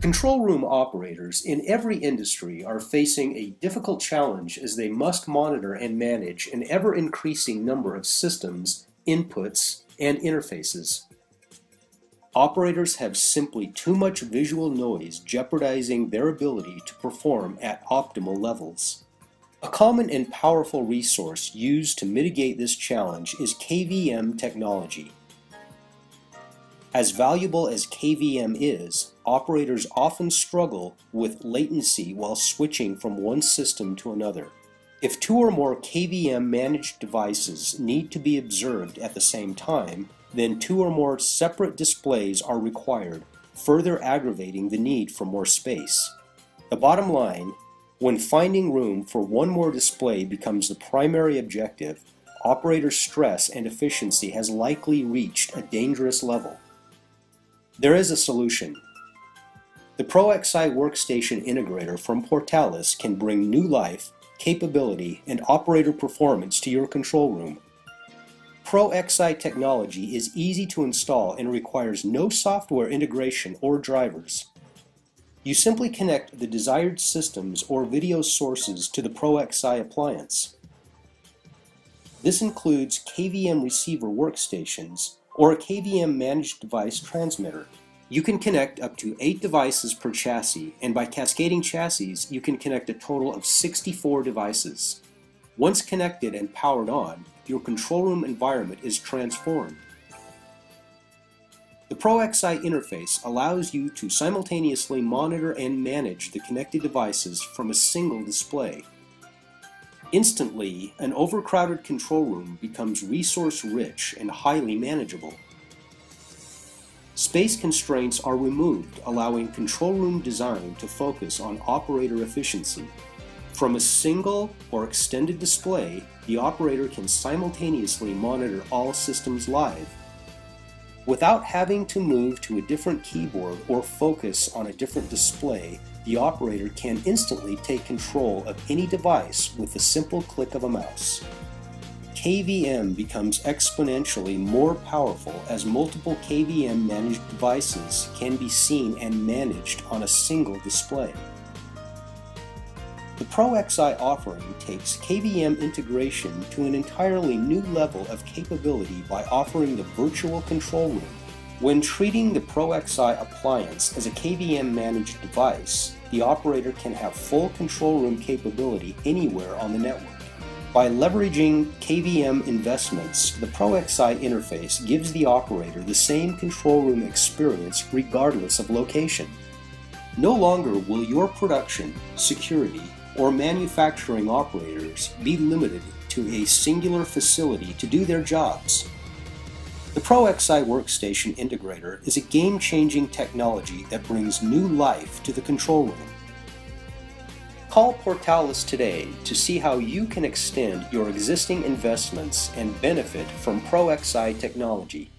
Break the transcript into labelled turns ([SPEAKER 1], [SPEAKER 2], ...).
[SPEAKER 1] Control room operators in every industry are facing a difficult challenge as they must monitor and manage an ever-increasing number of systems, inputs, and interfaces. Operators have simply too much visual noise jeopardizing their ability to perform at optimal levels. A common and powerful resource used to mitigate this challenge is KVM technology. As valuable as KVM is, operators often struggle with latency while switching from one system to another. If two or more KVM managed devices need to be observed at the same time, then two or more separate displays are required, further aggravating the need for more space. The bottom line, when finding room for one more display becomes the primary objective, operator stress and efficiency has likely reached a dangerous level. There is a solution. The ProXI Workstation Integrator from Portalis can bring new life, capability, and operator performance to your control room. ProXI technology is easy to install and requires no software integration or drivers. You simply connect the desired systems or video sources to the ProXI appliance. This includes KVM receiver workstations or a KVM managed device transmitter. You can connect up to 8 devices per chassis, and by cascading chassis, you can connect a total of 64 devices. Once connected and powered on, your control room environment is transformed. The ProXI interface allows you to simultaneously monitor and manage the connected devices from a single display. Instantly, an overcrowded control room becomes resource-rich and highly manageable. Space constraints are removed, allowing control room design to focus on operator efficiency. From a single or extended display, the operator can simultaneously monitor all systems live. Without having to move to a different keyboard or focus on a different display, the operator can instantly take control of any device with the simple click of a mouse. KVM becomes exponentially more powerful as multiple KVM managed devices can be seen and managed on a single display. The ProXI offering takes KVM integration to an entirely new level of capability by offering the virtual control room. When treating the ProXI appliance as a KVM managed device, the operator can have full control room capability anywhere on the network. By leveraging KVM investments, the ProXI interface gives the operator the same control room experience regardless of location. No longer will your production, security, or manufacturing operators be limited to a singular facility to do their jobs. The ProXI Workstation Integrator is a game-changing technology that brings new life to the control room. Call Portalis today to see how you can extend your existing investments and benefit from ProXI technology.